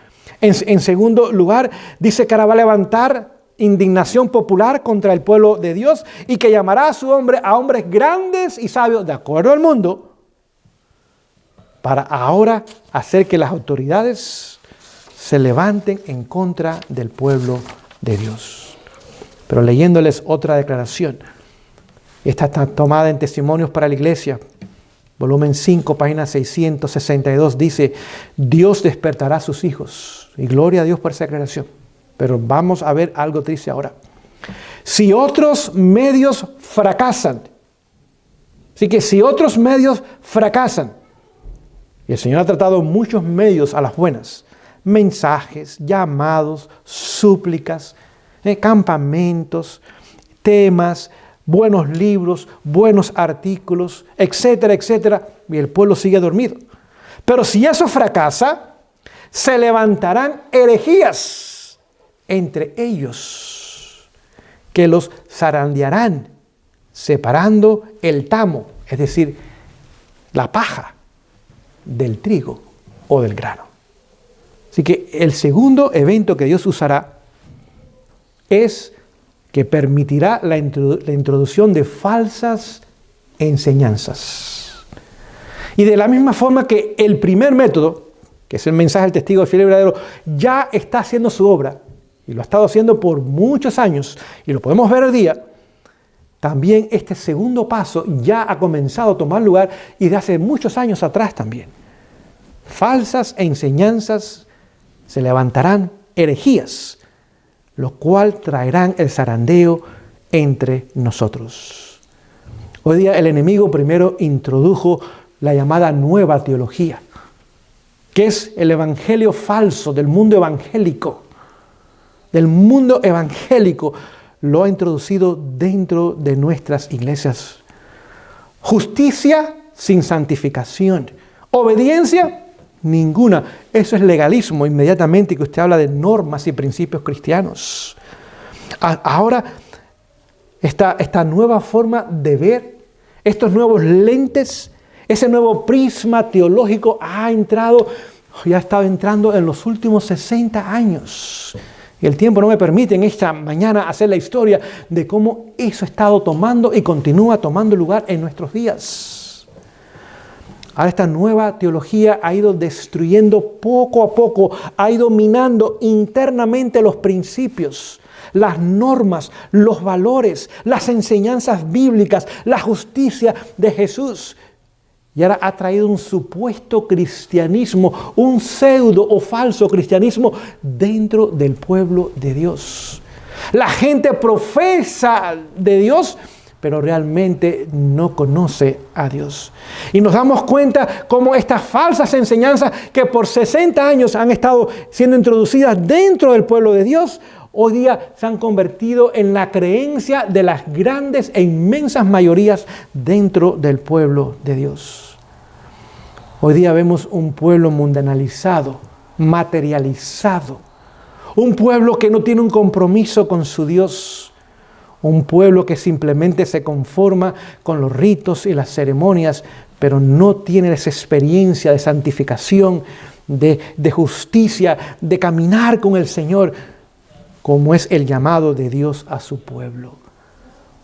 En segundo lugar, dice que ahora va a levantar indignación popular contra el pueblo de Dios y que llamará a su hombre a hombres grandes y sabios de acuerdo al mundo para ahora hacer que las autoridades se levanten en contra del pueblo de Dios. Pero leyéndoles otra declaración, esta está tomada en Testimonios para la Iglesia, volumen 5, página 662, dice: Dios despertará a sus hijos. Y gloria a Dios por esa declaración. Pero vamos a ver algo triste ahora. Si otros medios fracasan, así que si otros medios fracasan, y el Señor ha tratado muchos medios a las buenas, mensajes, llamados, súplicas, campamentos, temas, buenos libros, buenos artículos, etcétera, etcétera, y el pueblo sigue dormido. Pero si eso fracasa, se levantarán herejías entre ellos, que los zarandearán, separando el tamo, es decir, la paja, del trigo o del grano. Así que el segundo evento que Dios usará es que permitirá la introducción de falsas enseñanzas. Y de la misma forma que el primer método, que es el mensaje del testigo fiel y verdadero, ya está haciendo su obra, y lo ha estado haciendo por muchos años, y lo podemos ver hoy día, también este segundo paso ya ha comenzado a tomar lugar, y de hace muchos años atrás también. Falsas enseñanzas, se levantarán herejías, lo cual traerán el zarandeo entre nosotros. Hoy día el enemigo primero introdujo la llamada nueva teología, que es el evangelio falso del mundo evangélico. Del mundo evangélico lo ha introducido dentro de nuestras iglesias. Justicia sin santificación. Obediencia ninguna. Eso es legalismo inmediatamente, que usted habla de normas y principios cristianos. Ahora, esta nueva forma de ver, estos nuevos lentes, ese nuevo prisma teológico ha estado entrando en los últimos 60 años. Y el tiempo no me permite en esta mañana hacer la historia de cómo eso ha estado tomando y continúa tomando lugar en nuestros días. Ahora esta nueva teología ha ido destruyendo poco a poco, ha ido minando internamente los principios, las normas, los valores, las enseñanzas bíblicas, la justicia de Jesús. Y ahora ha traído un supuesto cristianismo, un pseudo o falso cristianismo dentro del pueblo de Dios. La gente profesa de Dios, pero realmente no conoce a Dios. Y nos damos cuenta cómo estas falsas enseñanzas que por 60 años han estado siendo introducidas dentro del pueblo de Dios, hoy día se han convertido en la creencia de las grandes e inmensas mayorías dentro del pueblo de Dios. Hoy día vemos un pueblo mundanalizado, materializado, un pueblo que no tiene un compromiso con su Dios, un pueblo que simplemente se conforma con los ritos y las ceremonias, pero no tiene esa experiencia de santificación, de justicia, de caminar con el Señor, como es el llamado de Dios a su pueblo.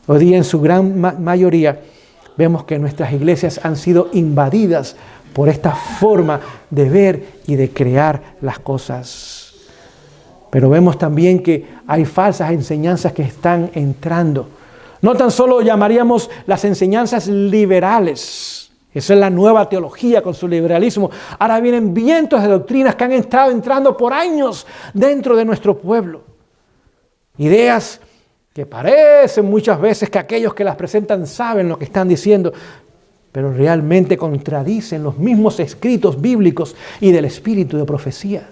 Hoy día en su gran mayoría vemos que nuestras iglesias han sido invadidas por esta forma de ver y de crear las cosas. Pero vemos también que hay falsas enseñanzas que están entrando. No tan solo llamaríamos las enseñanzas liberales. Esa es la nueva teología con su liberalismo. Ahora vienen vientos de doctrinas que han estado entrando por años dentro de nuestro pueblo. Ideas que parecen muchas veces que aquellos que las presentan saben lo que están diciendo, pero realmente contradicen los mismos escritos bíblicos y del espíritu de profecía.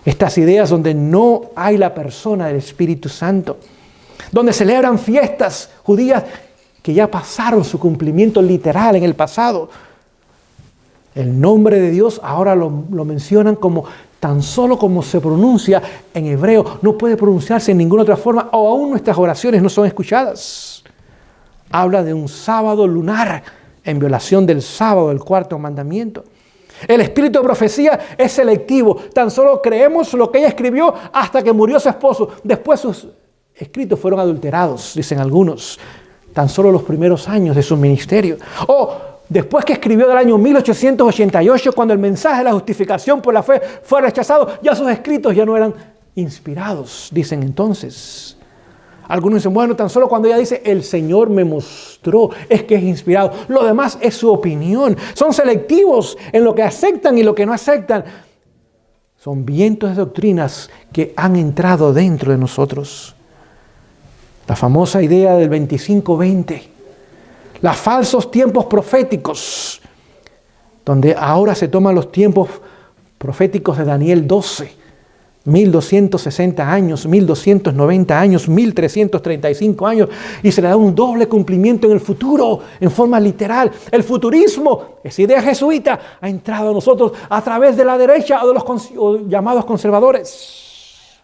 Estas ideas donde no hay la persona del Espíritu Santo, donde celebran fiestas judías que ya pasaron su cumplimiento literal en el pasado. El nombre de Dios ahora lo mencionan como tan solo como se pronuncia en hebreo, no puede pronunciarse en ninguna otra forma, o aún nuestras oraciones no son escuchadas. Habla de un sábado lunar, en violación del sábado, del cuarto mandamiento. El espíritu de profecía es selectivo. Tan solo creemos lo que ella escribió hasta que murió su esposo. Después sus escritos fueron adulterados, dicen algunos. Tan solo los primeros años de su ministerio. O después que escribió del año 1888, cuando el mensaje de la justificación por la fe fue rechazado, ya sus escritos ya no eran inspirados, dicen entonces. Algunos dicen, bueno, tan solo cuando ella dice, el Señor me mostró, es que es inspirado. Lo demás es su opinión. Son selectivos en lo que aceptan y lo que no aceptan. Son vientos de doctrinas que han entrado dentro de nosotros. La famosa idea del 25-20. Los falsos tiempos proféticos, donde ahora se toman los tiempos proféticos de Daniel 12. 1260 años, 1290 años, 1335 años, y se le da un doble cumplimiento en el futuro, en forma literal. El futurismo, esa idea jesuita, ha entrado a nosotros a través de la derecha o de los llamados conservadores.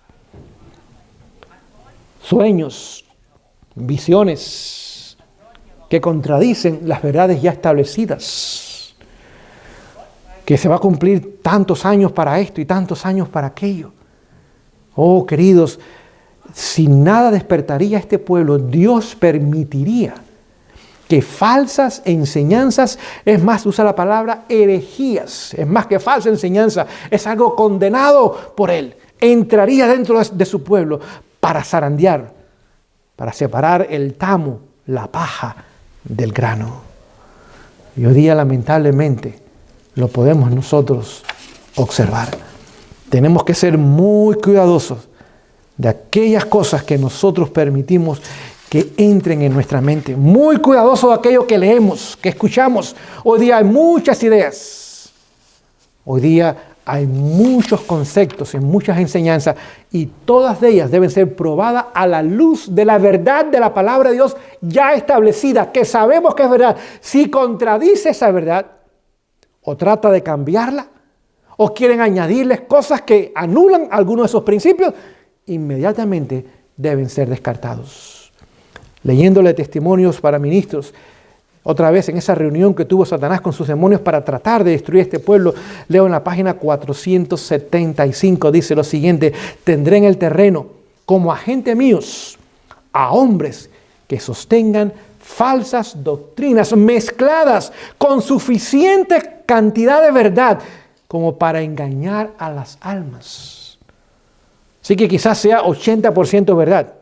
Sueños, visiones que contradicen las verdades ya establecidas. Que se va a cumplir tantos años para esto y tantos años para aquello. Oh, queridos, si nada despertaría a este pueblo, Dios permitiría que falsas enseñanzas, es más, usa la palabra herejías, es más que falsa enseñanza, es algo condenado por Él. Entraría dentro de su pueblo para zarandear, para separar el tamo, la paja del grano. Y hoy día, lamentablemente, lo podemos nosotros observar. Tenemos que ser muy cuidadosos de aquellas cosas que nosotros permitimos que entren en nuestra mente. Muy cuidadosos de aquello que leemos, que escuchamos. Hoy día hay muchas ideas. Hoy día hay muchos conceptos y muchas enseñanzas, y todas de ellas deben ser probadas a la luz de la verdad de la palabra de Dios ya establecida, que sabemos que es verdad. Si contradice esa verdad o trata de cambiarla, o quieren añadirles cosas que anulan algunos de esos principios, inmediatamente deben ser descartados. Leyéndole testimonios para ministros, otra vez en esa reunión que tuvo Satanás con sus demonios para tratar de destruir este pueblo, leo en la página 475, dice lo siguiente: tendré en el terreno como agentes míos a hombres que sostengan falsas doctrinas mezcladas con suficiente cantidad de verdad como para engañar a las almas. Así que quizás sea 80% verdad,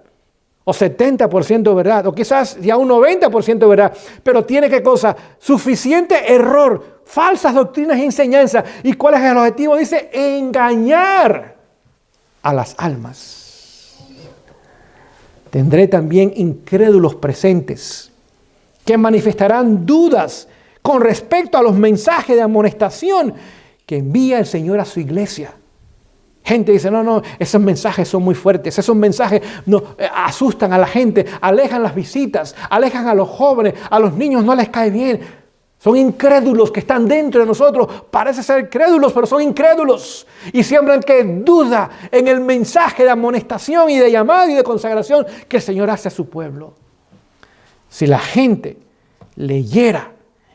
o 70% verdad, o quizás ya un 90% verdad, pero tiene ¿qué cosa? Suficiente error, falsas doctrinas y enseñanzas. ¿Y cuál es el objetivo? Dice, engañar a las almas. Tendré también incrédulos presentes que manifestarán dudas con respecto a los mensajes de amonestación que envía el Señor a su iglesia. Gente dice, no, esos mensajes son muy fuertes, esos mensajes asustan a la gente, alejan las visitas, alejan a los jóvenes, a los niños no les cae bien. Son incrédulos que están dentro de nosotros, parece ser crédulos, pero son incrédulos. Y siembran que duda en el mensaje de amonestación y de llamado y de consagración que el Señor hace a su pueblo. Si la gente leyera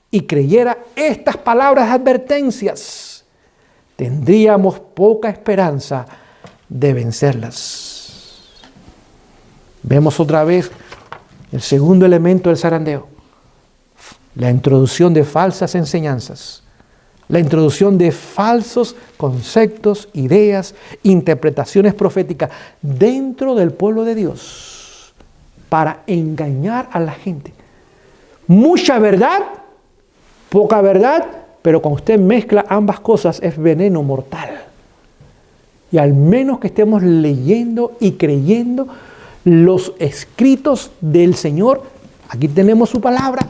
y creyera estas palabras de advertencias, tendríamos poca esperanza de vencerlas. Vemos otra vez el segundo elemento del zarandeo: la introducción de falsas enseñanzas, la introducción de falsos conceptos, ideas, interpretaciones proféticas dentro del pueblo de Dios para engañar a la gente. Mucha verdad, poca verdad, pero cuando usted mezcla ambas cosas es veneno mortal. Y al menos que estemos leyendo y creyendo los escritos del Señor, aquí tenemos su palabra,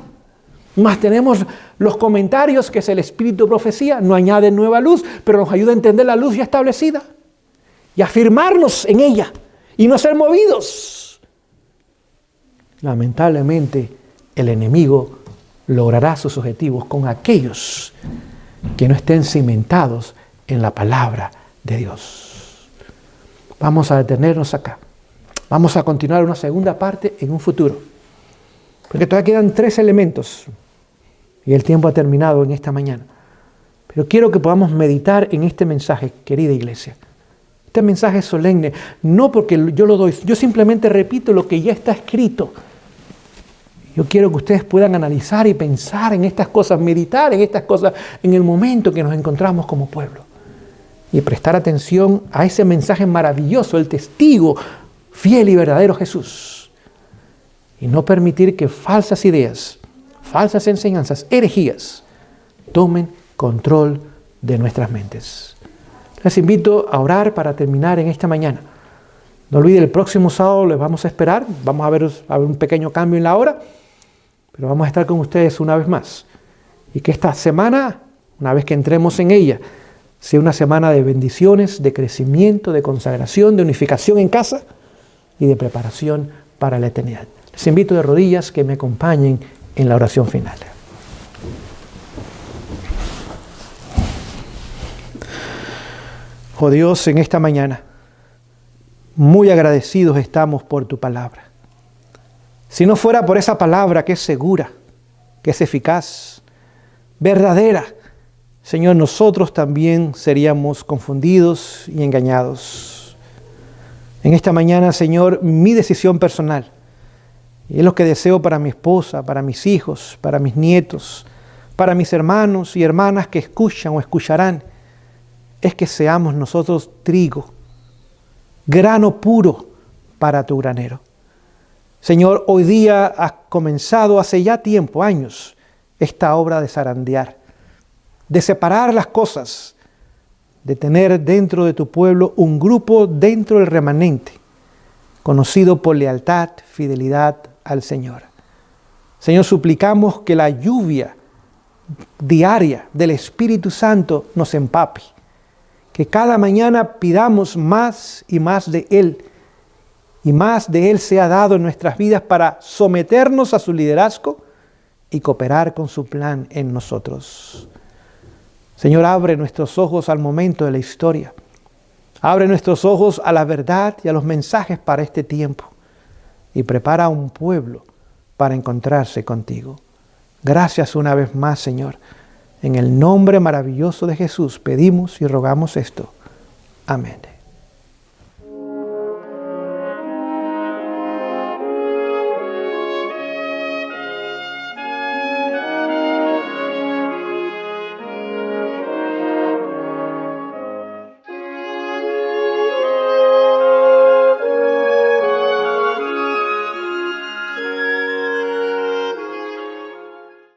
más tenemos los comentarios, que es el espíritu de profecía, no añade nueva luz, pero nos ayuda a entender la luz ya establecida y afirmarnos en ella y no ser movidos. Lamentablemente, el enemigo logrará sus objetivos con aquellos que no estén cimentados en la palabra de Dios. Vamos a detenernos acá. Vamos a continuar una segunda parte en un futuro, porque todavía quedan 3 elementos y el tiempo ha terminado en esta mañana. Pero quiero que podamos meditar en este mensaje, querida iglesia. Este mensaje es solemne, no porque yo lo doy, yo simplemente repito lo que ya está escrito. Yo quiero que ustedes puedan analizar y pensar en estas cosas, meditar en estas cosas en el momento que nos encontramos como pueblo. Y prestar atención a ese mensaje maravilloso, el testigo fiel y verdadero Jesús. Y no permitir que falsas ideas, falsas enseñanzas, herejías, tomen control de nuestras mentes. Les invito a orar para terminar en esta mañana. No olviden, el próximo sábado les vamos a esperar. Vamos a ver un pequeño cambio en la hora, pero vamos a estar con ustedes una vez más. Y que esta semana, una vez que entremos en ella, sea una semana de bendiciones, de crecimiento, de consagración, de unificación en casa y de preparación para la eternidad. Les invito de rodillas que me acompañen en la oración final. Oh Dios, en esta mañana, muy agradecidos estamos por tu palabra. Si no fuera por esa palabra que es segura, que es eficaz, verdadera, Señor, nosotros también seríamos confundidos y engañados. En esta mañana, Señor, mi decisión personal, y es lo que deseo para mi esposa, para mis hijos, para mis nietos, para mis hermanos y hermanas que escuchan o escucharán, es que seamos nosotros trigo, grano puro para tu granero. Señor, hoy día has comenzado hace ya tiempo, años, esta obra de zarandear, de separar las cosas, de tener dentro de tu pueblo un grupo dentro del remanente, conocido por lealtad, fidelidad al Señor. Señor, suplicamos que la lluvia diaria del Espíritu Santo nos empape, que cada mañana pidamos más y más de Él, y más de Él sea dado en nuestras vidas para someternos a su liderazgo y cooperar con su plan en nosotros. Señor, abre nuestros ojos al momento de la historia. Abre nuestros ojos a la verdad y a los mensajes para este tiempo. Y prepara a un pueblo para encontrarse contigo. Gracias una vez más, Señor. En el nombre maravilloso de Jesús pedimos y rogamos esto. Amén.